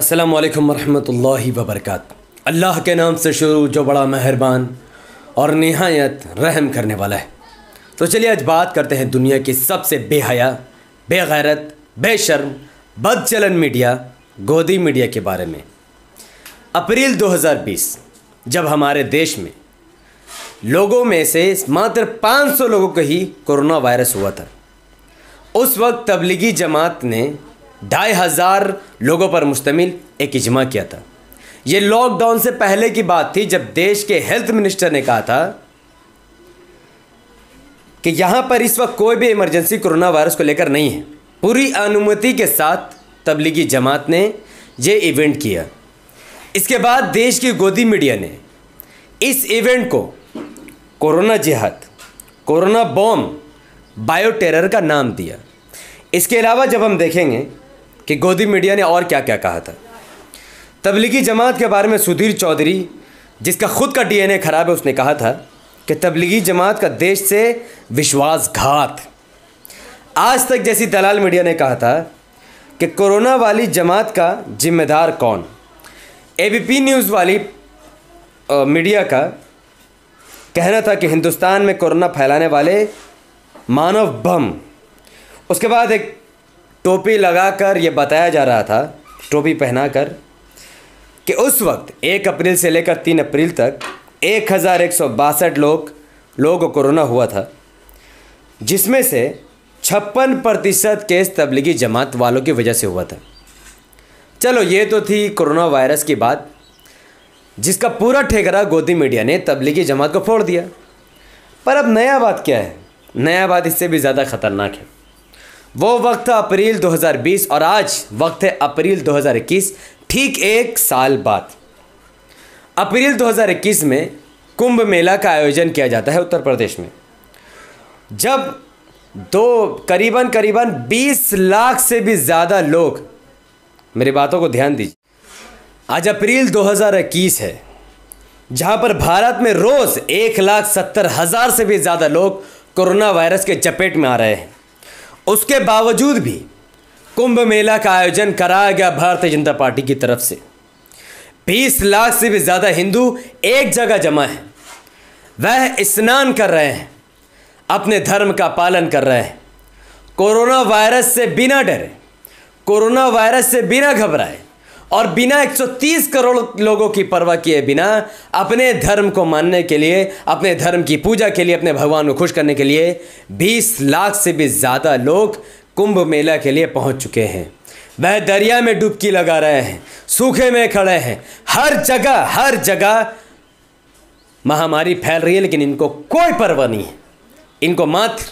अस्सलामु अलैकुम वरहमतुल्लाहि वबरकातुहू। अल्लाह के नाम से शुरू जो बड़ा मेहरबान और निहायत रहम करने वाला है। तो चलिए आज बात करते हैं दुनिया की सबसे बेहया, बेगैरत, बेशर्म, बदचलन मीडिया गोदी मीडिया के बारे में। अप्रैल 2020 जब हमारे देश में लोगों में से मात्र 500 लोगों को ही कोरोना वायरस हुआ था, उस वक्त तबलीगी जमात ने 2500 लोगों पर मुश्तमिल एक इजमा किया था। ये लॉकडाउन से पहले की बात थी जब देश के हेल्थ मिनिस्टर ने कहा था कि यहाँ पर इस वक्त कोई भी इमरजेंसी कोरोना वायरस को लेकर नहीं है। पूरी अनुमति के साथ तबलीगी जमात ने ये इवेंट किया। इसके बाद देश की गोदी मीडिया ने इस इवेंट को कोरोना जिहाद, कोरोना बॉम्ब, बायो टेरर का नाम दिया। इसके अलावा जब हम देखेंगे कि गोदी मीडिया ने और क्या क्या कहा था, तबलीगी जमात के बारे में सुधीर चौधरी, जिसका खुद का डीएनए खराब है, उसने कहा था कि तबलीगी जमात का देश से विश्वासघात। आज तक जैसी दलाल मीडिया ने कहा था कि कोरोना वाली जमात का जिम्मेदार कौन। एबीपी न्यूज़ वाली मीडिया का कहना था कि हिंदुस्तान में कोरोना फैलाने वाले मानव बम। उसके बाद एक टोपी लगाकर ये बताया जा रहा था, टोपी पहनाकर, कि उस वक्त 1 अप्रैल से लेकर 3 अप्रैल तक 1162 लोगों को कोरोना हुआ था, जिसमें से 56% केस तबलीगी जमात वालों की वजह से हुआ था। चलो ये तो थी कोरोना वायरस की बात, जिसका पूरा ठेकरा गोदी मीडिया ने तबलीगी जमात को फोड़ दिया। पर अब नया बात क्या है? नया बात इससे भी ज़्यादा ख़तरनाक है। वो वक्त था अप्रैल 2020 और आज वक्त है अप्रैल 2021, ठीक 1 साल बाद। अप्रैल 2021 में कुंभ मेला का आयोजन किया जाता है उत्तर प्रदेश में, जब करीबन 20 लाख से भी ज़्यादा लोग, मेरी बातों को ध्यान दीजिए, आज अप्रैल 2021 है, जहां पर भारत में रोज़ 1,70,000 से भी ज़्यादा लोग कोरोना वायरस के चपेट में आ रहे हैं। उसके बावजूद भी कुंभ मेला का आयोजन कराया गया भारतीय जनता पार्टी की तरफ से। 20 लाख से भी ज़्यादा हिंदू एक जगह जमा हैं। वह स्नान कर रहे हैं, अपने धर्म का पालन कर रहे हैं, कोरोना वायरस से बिना डरे, कोरोना वायरस से बिना घबराए और बिना 130 करोड़ लोगों की परवाह किए बिना अपने धर्म को मानने के लिए, अपने धर्म की पूजा के लिए, अपने भगवान को खुश करने के लिए 20 लाख से भी ज़्यादा लोग कुंभ मेला के लिए पहुंच चुके हैं। वह दरिया में डुबकी लगा रहे हैं, सूखे में खड़े हैं, हर जगह महामारी फैल रही है, लेकिन इनको कोई परवाह नहीं है। इनको मात्र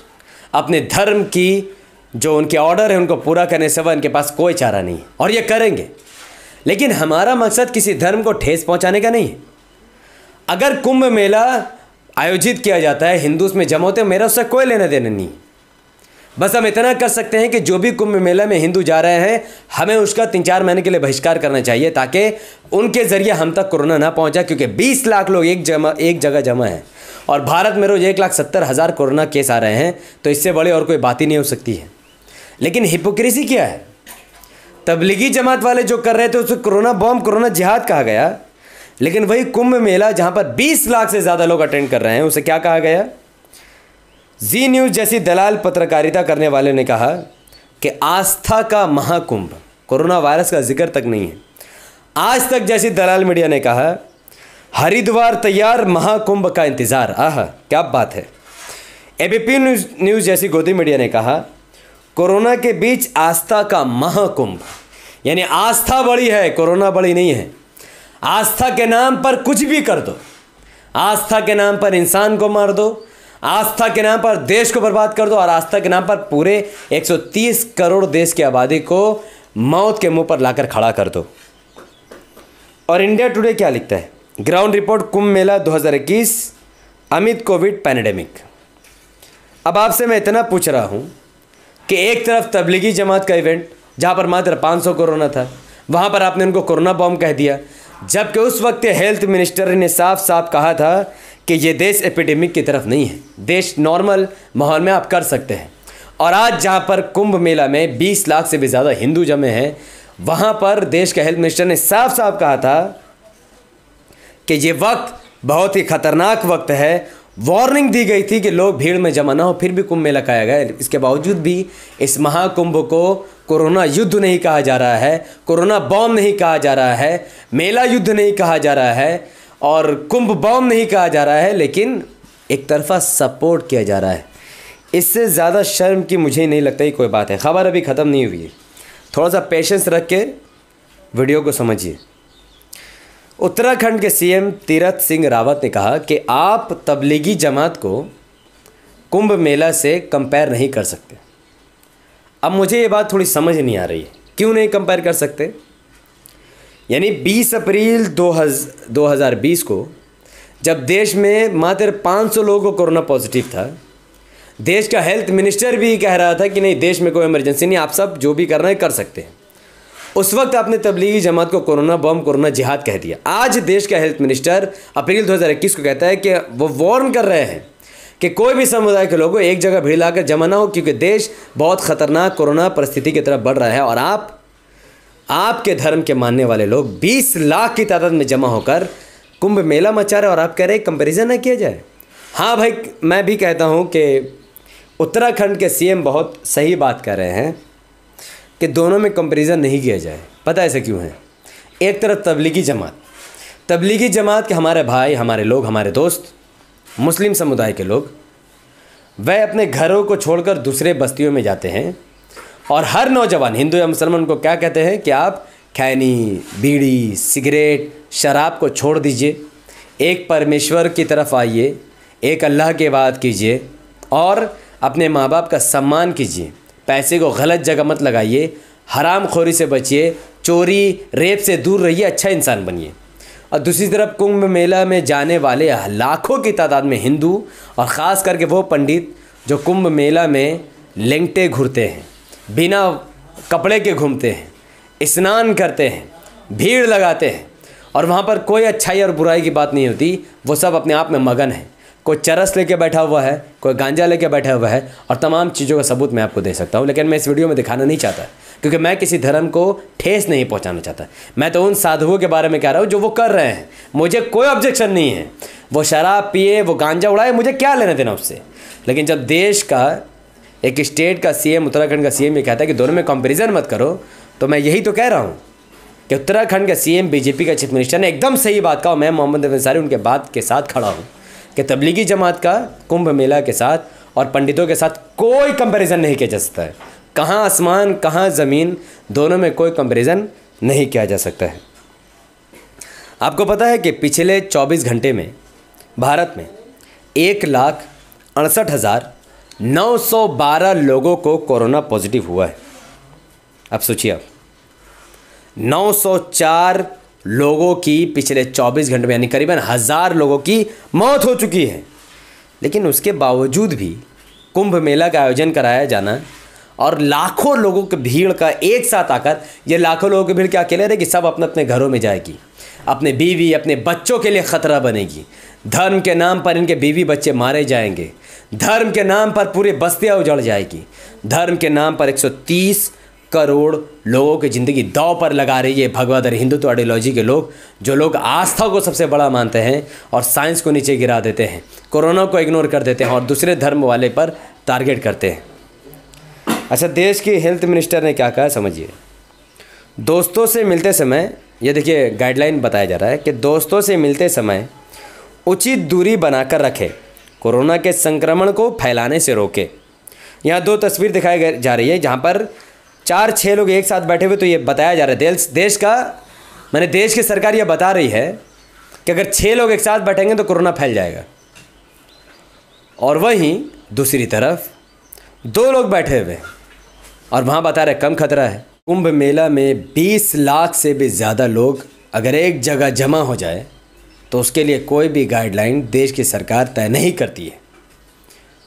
अपने धर्म की जो उनके ऑर्डर है उनको पूरा करने से इनके पास कोई चारा नहीं है, और ये करेंगे। लेकिन हमारा मकसद किसी धर्म को ठेस पहुंचाने का नहीं है। अगर कुंभ मेला आयोजित किया जाता है, हिंदू उसमें जमा होते हैं, मेरा उससे कोई लेना देना नहीं। बस हम इतना कर सकते हैं कि जो भी कुंभ मेला में हिंदू जा रहे हैं, हमें उसका 3-4 महीने के लिए बहिष्कार करना चाहिए, ताकि उनके ज़रिए हम तक कोरोना ना पहुंचा। क्योंकि 20 लाख लोग एक जगह जमा हैं और भारत में रोज़ 1,70,000 कोरोना केस आ रहे हैं, तो इससे बड़े और कोई बात ही नहीं हो सकती है। लेकिन हिपोक्रेसी क्या है? तबलीगी जमात वाले जो कर रहे थे उसे कोरोना बॉम्ब, कोरोना जिहाद कहा गया, लेकिन वही कुंभ मेला जहां पर 20 लाख से ज़्यादा लोग अटेंड कर रहे हैं, उसे क्या कहा गया? जी न्यूज़ जैसी दलाल पत्रकारिता करने वाले ने कहा कि आस्था का महाकुंभ, कोरोना वायरस का जिक्र तक नहीं है। आज तक जैसी दलाल मीडिया ने कहा हरिद्वार तैयार, महाकुंभ का इंतज़ार। आहा, क्या बात है। एबीपी न्यूज़ जैसी गोदी मीडिया ने कहा कोरोना के बीच आस्था का महाकुंभ, यानी आस्था बड़ी है, कोरोना बड़ी नहीं है। आस्था के नाम पर कुछ भी कर दो, आस्था के नाम पर इंसान को मार दो, आस्था के नाम पर देश को बर्बाद कर दो, और आस्था के नाम पर पूरे 130 करोड़ देश की आबादी को मौत के मुंह पर लाकर खड़ा कर दो। और इंडिया टुडे क्या लिखता है? Ground report Kumbh Mela 2021 Amit Covid pandemic. अब आपसे मैं इतना पूछ रहा हूँ कि एक तरफ तबलीगी जमात का इवेंट जहाँ पर मात्र 500 कोरोना था, वहाँ पर आपने उनको कोरोना बॉम्ब कह दिया, जबकि उस वक्त हेल्थ मिनिस्टर ने साफ साफ कहा था कि ये देश एपिडेमिक की तरफ नहीं है, देश नॉर्मल माहौल में आप कर सकते हैं। और आज जहाँ पर कुंभ मेला में 20 लाख से भी ज़्यादा हिंदू जमे हैं, वहाँ पर देश के हेल्थ मिनिस्टर ने साफ साफ कहा था कि ये वक्त बहुत ही खतरनाक वक्त है। वार्निंग दी गई थी कि लोग भीड़ में जमा ना हो, फिर भी कुंभ मेला कराया गया। इसके बावजूद भी इस महाकुंभ को कोरोना युद्ध नहीं कहा जा रहा है, कोरोना बॉम्ब नहीं कहा जा रहा है, मेला युद्ध नहीं कहा जा रहा है और कुंभ बॉम्ब नहीं कहा जा रहा है, लेकिन एक तरफा सपोर्ट किया जा रहा है। इससे ज़्यादा शर्म की मुझे नहीं लगता ही कोई बात है। खबर अभी ख़त्म नहीं हुई है, थोड़ा सा पेशेंस रख के वीडियो को समझिए। उत्तराखंड के सीएम तीरथ सिंह रावत ने कहा कि आप तबलीगी जमात को कुंभ मेला से कंपेयर नहीं कर सकते। अब मुझे ये बात थोड़ी समझ नहीं आ रही है, क्यों नहीं कंपेयर कर सकते? यानी 20 अप्रैल 2020 को जब देश में मात्र 500 लोगों को कोरोना पॉजिटिव था, देश का हेल्थ मिनिस्टर भी कह रहा था कि नहीं, देश में कोई इमरजेंसी नहीं, आप सब जो भी करना है कर सकते हैं। उस वक्त आपने तबलीगी जमात को कोरोना बम, कोरोना जिहाद कह दिया। आज देश का हेल्थ मिनिस्टर अप्रैल 2021 को कहता है कि वो वार्न कर रहे हैं कि कोई भी समुदाय के लोगों एक जगह भीड़ लाकर जमा ना हो, क्योंकि देश बहुत खतरनाक कोरोना परिस्थिति की तरफ बढ़ रहा है। और आपके धर्म के मानने वाले लोग 20 लाख की तादाद में जमा होकर कुंभ मेला मचा रहे और आप कह रहे कंपैरिजन ना किया जाए। हाँ भाई, मैं भी कहता हूँ कि उत्तराखंड के सीएम बहुत सही बात कर रहे हैं कि दोनों में कंपैरिजन नहीं किया जाए। पता ऐसा क्यों है? एक तरफ तबलीगी जमात के हमारे भाई, हमारे लोग, हमारे दोस्त, मुस्लिम समुदाय के लोग, वह अपने घरों को छोड़कर दूसरे बस्तियों में जाते हैं और हर नौजवान, हिंदू या मुसलमान, को क्या कहते हैं कि आप खैनी, बीड़ी, सिगरेट, शराब को छोड़ दीजिए, एक परमेश्वर की तरफ आइए, एक अल्लाह की इबादत कीजिए और अपने माँ बाप का सम्मान कीजिए, पैसे को गलत जगह मत लगाइए, हराम खोरी से बचिए, चोरी रेप से दूर रहिए, अच्छा इंसान बनिए। और दूसरी तरफ कुंभ मेला में जाने वाले लाखों की तादाद में हिंदू और ख़ास करके वो पंडित जो कुंभ मेला में लेंगटे घूरते हैं, बिना कपड़े के घूमते हैं, स्नान करते हैं, भीड़ लगाते हैं और वहाँ पर कोई अच्छाई और बुराई की बात नहीं होती, वो सब अपने आप में मगन है। कोई चरस लेके बैठा हुआ है, कोई गांजा लेके बैठा हुआ है और तमाम चीज़ों का सबूत मैं आपको दे सकता हूँ, लेकिन मैं इस वीडियो में दिखाना नहीं चाहता क्योंकि मैं किसी धर्म को ठेस नहीं पहुँचाना चाहता। मैं तो उन साधुओं के बारे में कह रहा हूँ जो वो कर रहे हैं। मुझे कोई ऑब्जेक्शन नहीं है, वो शराब पिए, वो गांजा उड़ाए, मुझे क्या लेना देना उससे। लेकिन जब देश का एक स्टेट का सीएम, उत्तराखंड का सीएम ये कहता है कि दोनों में कंपेरिजन मत करो, तो मैं यही तो कह रहा हूँ कि उत्तराखंड का सीएम, बीजेपी का चीफ मिनिस्टर ने एकदम सही बात कहा। मैं मोहम्मद अंसारी उनके बात के साथ खड़ा हूँ कि तबलीगी जमात का कुंभ मेला के साथ और पंडितों के साथ कोई कंपैरिजन नहीं किया जा सकता है। कहाँ आसमान कहाँ ज़मीन, दोनों में कोई कंपैरिजन नहीं किया जा सकता है। आपको पता है कि पिछले 24 घंटे में भारत में 1,68,912 लोगों को कोरोना पॉजिटिव हुआ है। अब सोचिए, आप 904 लोगों की पिछले 24 घंटे में, यानी करीबन 1000 लोगों की मौत हो चुकी है। लेकिन उसके बावजूद भी कुंभ मेला का आयोजन कराया जाना और लाखों लोगों की भीड़ का एक साथ आकर, ये लाखों लोगों की भीड़ क्या अकेले रहेगी? सब अपने अपने घरों में जाएगी, अपने बीवी, अपने बच्चों के लिए ख़तरा बनेगी। धर्म के नाम पर इनके बीवी बच्चे मारे जाएंगे, धर्म के नाम पर पूरी बस्तियाँ उजड़ जाएगी, धर्म के नाम पर 130 करोड़ लोगों की ज़िंदगी दांव पर लगा रही है भगवादर हिंदुत्व आइडियोलॉजी के लोग, जो लोग आस्था को सबसे बड़ा मानते हैं और साइंस को नीचे गिरा देते हैं, कोरोना को इग्नोर कर देते हैं और दूसरे धर्म वाले पर टारगेट करते हैं। अच्छा, देश की हेल्थ मिनिस्टर ने क्या कहा समझिए। दोस्तों से मिलते समय, ये देखिए गाइडलाइन बताया जा रहा है कि दोस्तों से मिलते समय उचित दूरी बनाकर रखें, कोरोना के संक्रमण को फैलाने से रोकें। यहाँ 2 तस्वीर दिखाई जा रही है जहाँ पर 4-6 लोग एक साथ बैठे हुए। तो ये बताया जा रहा है देश की सरकार ये बता रही है कि अगर 6 लोग एक साथ बैठेंगे तो कोरोना फैल जाएगा। और वहीं दूसरी तरफ 2 लोग बैठे हुए और वहाँ बता रहे कम खतरा है। कुंभ मेला में 20 लाख से भी ज़्यादा लोग अगर एक जगह जमा हो जाए तो उसके लिए कोई भी गाइडलाइन देश की सरकार तय नहीं करती है।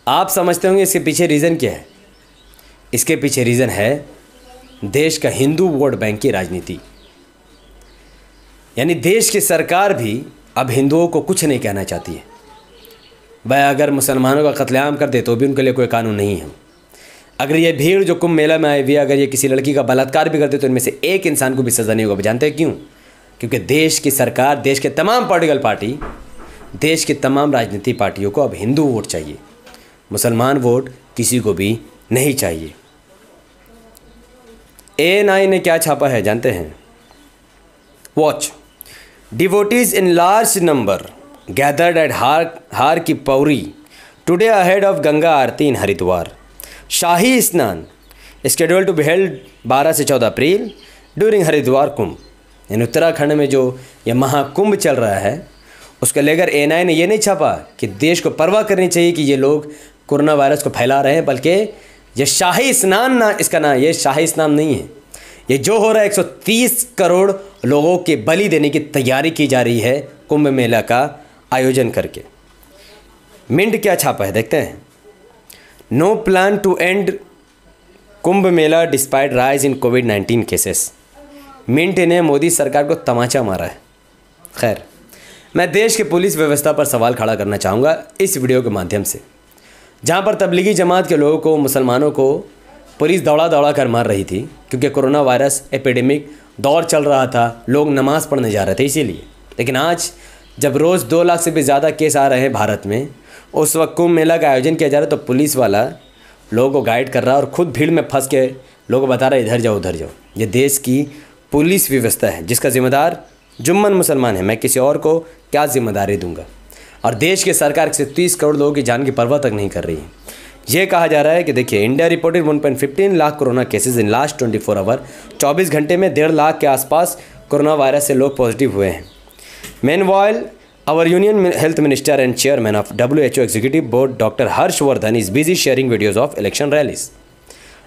आप समझते होंगे इसके पीछे रीज़न क्या है? इसके पीछे रीज़न है देश का हिंदू वोट बैंक की राजनीति। यानी देश की सरकार भी अब हिंदुओं को कुछ नहीं कहना चाहती है। वह अगर मुसलमानों का कत्लेआम कर दे तो भी उनके लिए कोई कानून नहीं है। अगर ये भीड़ जो कुंभ मेला में आई हुई है, अगर ये किसी लड़की का बलात्कार भी करते तो इनमें से एक इंसान को भी सज़ा नहीं होगा। जानते हैं क्यों? क्योंकि देश की सरकार, देश के तमाम पॉलिटिकल पार्टी, देश की तमाम राजनीतिक पार्टियों को अब हिंदू वोट चाहिए, मुसलमान वोट किसी को भी नहीं चाहिए। ANI ने क्या छापा है जानते हैं? Watch, devotees in large number gathered at Har ki Pauri today ahead of Ganga Aarti in Haridwar. Shahi Snan schedule to be held 12 से 14 अप्रैल ड्यूरिंग हरिद्वार कुंभ। इन उत्तराखंड में जो ये महाकुंभ चल रहा है उसको लेकर ANI ने ये नहीं छापा कि देश को परवाह करनी चाहिए कि ये लोग कोरोना वायरस को फैला रहे हैं, बल्कि ये शाही स्नान ना, इसका ना, ये शाही स्नान नहीं है। ये जो हो रहा है 130 करोड़ लोगों के बलि देने की तैयारी की जा रही है कुंभ मेला का आयोजन करके। मिंट क्या छापा है देखते हैं? No plan to end Kumbh Mela despite rise in कोविड-19 केसेस। मिंट ने मोदी सरकार को तमाचा मारा है। खैर, मैं देश के पुलिस व्यवस्था पर सवाल खड़ा करना चाहूँगा इस वीडियो के माध्यम से, जहाँ पर तबलीगी जमात के लोगों को, मुसलमानों को पुलिस दौड़ा दौड़ा कर मार रही थी क्योंकि कोरोना वायरस एपिडेमिक दौर चल रहा था, लोग नमाज़ पढ़ने जा रहे थे इसीलिए। लेकिन आज जब रोज़ 2 लाख से भी ज़्यादा केस आ रहे हैं भारत में, उस वक्त कुंभ मेला का आयोजन किया जा रहा है, तो पुलिस वाला लोगों को गाइड कर रहा है और ख़ुद भीड़ में फंस के लोगों को बता रहा है इधर जाओ उधर जाओ। ये देश की पुलिस व्यवस्था है जिसका जिम्मेदार जुम्मन मुसलमान है। मैं किसी और को क्या जिम्मेदारी दूंगा? और देश की सरकार 130 करोड़ लोगों की जान की परवाह तक नहीं कर रही है। ये कहा जा रहा है कि देखिए, India reported 1.15 lakh corona cases in last 24 hour. 24 घंटे में 1.5 लाख के आसपास कोरोना वायरस से लोग पॉजिटिव हुए हैं। Meanwhile our union health minister and chairman of WHO executive board doctor Harsh Vardhan is busy sharing videos of election rallies.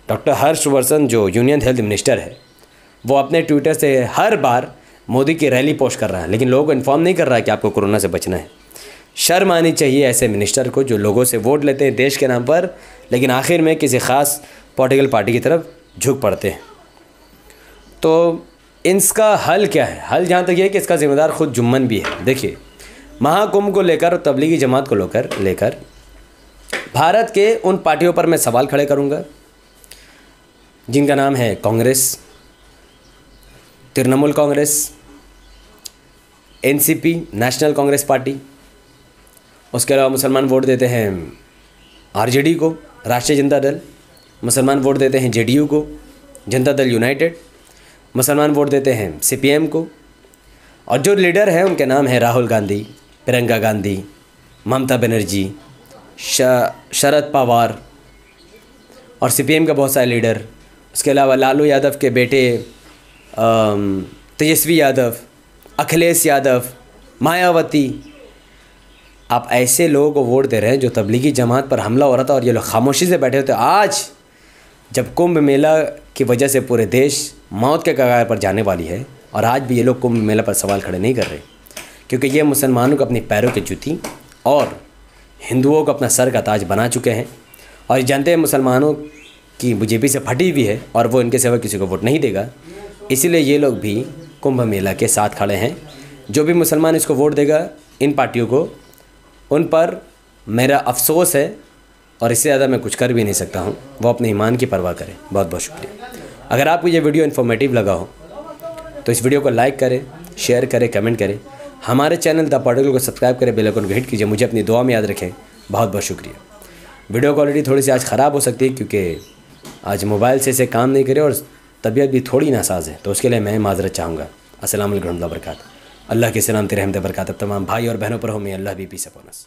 Doctor Harsh Vardhan जो यूनियन हेल्थ मिनिस्टर है, वो अपने ट्विटर से हर बार मोदी की रैली पोस्ट कर रहा है, लेकिन लोगों को इन्फॉर्म नहीं कर रहा है कि आपको कोरोना से बचना है। शर्म आनी चाहिए ऐसे मिनिस्टर को जो लोगों से वोट लेते हैं देश के नाम पर, लेकिन आखिर में किसी ख़ास पॉलिटिकल पार्टी की तरफ झुक पड़ते हैं। तो इसका हल क्या है? हल जहाँ तक ये है कि इसका जिम्मेदार खुद जुम्मन भी है। देखिए, महाकुंभ को लेकर, तबलीगी जमात को लेकर भारत के उन पार्टियों पर मैं सवाल खड़े करूँगा जिनका नाम है Congress, Trinamool Congress, NCP national Congress party. उसके अलावा मुसलमान वोट देते हैं RJD को, राष्ट्रीय जनता दल। मुसलमान वोट देते हैं JDU को, जनता दल यूनाइटेड। मुसलमान वोट देते हैं CPM को। और जो लीडर हैं उनके नाम है राहुल गांधी, प्रियंका गांधी, ममता बनर्जी, शरद पवार और CPM का बहुत सारे लीडर। उसके अलावा लालू यादव के बेटे तेजस्वी यादव, अखिलेश यादव, मायावती। आप ऐसे लोगों को वोट दे रहे हैं जो तबलीगी जमात पर हमला हो रहा था और ये लोग खामोशी से बैठे होते। आज जब कुंभ मेला की वजह से पूरे देश मौत के कगार पर जाने वाली है, और आज भी ये लोग कुंभ मेला पर सवाल खड़े नहीं कर रहे, क्योंकि ये मुसलमानों को अपनी पैरों की जूती और हिंदुओं को अपना सर का ताज बना चुके हैं। और जानते हैं मुसलमानों की जेबी से फटी हुई है और वो इनके सिवा किसी को वोट नहीं देगा, इसीलिए ये लोग भी कुंभ मेला के साथ खड़े हैं। जो भी मुसलमान इसको वोट देगा, इन पार्टियों को, उन पर मेरा अफसोस है और इससे ज़्यादा मैं कुछ कर भी नहीं सकता हूँ। वो अपने ईमान की परवाह करें। बहुत बहुत शुक्रिया। अगर आपको ये वीडियो इन्फॉर्मेटिव लगा हो तो इस वीडियो को लाइक करें, शेयर करें, कमेंट करें। हमारे चैनल द पॉलिटिकल को सब्सक्राइब करें, बेल आइकन को हिट कीजिए। मुझे अपनी दुआ में याद रखें। बहुत बहुत शुक्रिया। वीडियो क्वालिटी थोड़ी सी आज ख़राब हो सकती है क्योंकि आज मोबाइल से इसे काम नहीं करे और तबीयत भी थोड़ी नासाज है, तो उसके लिए मैं माजरत चाहूँगा। अस्सलाम वालेकुम वरहमतुल्लाहि वबरकातुहू। अल्लाह के सलाम, रहमत बरकत तमाम भाई और बहनों पर हो। मैं अल्लाह भी पीस अपॉन अस।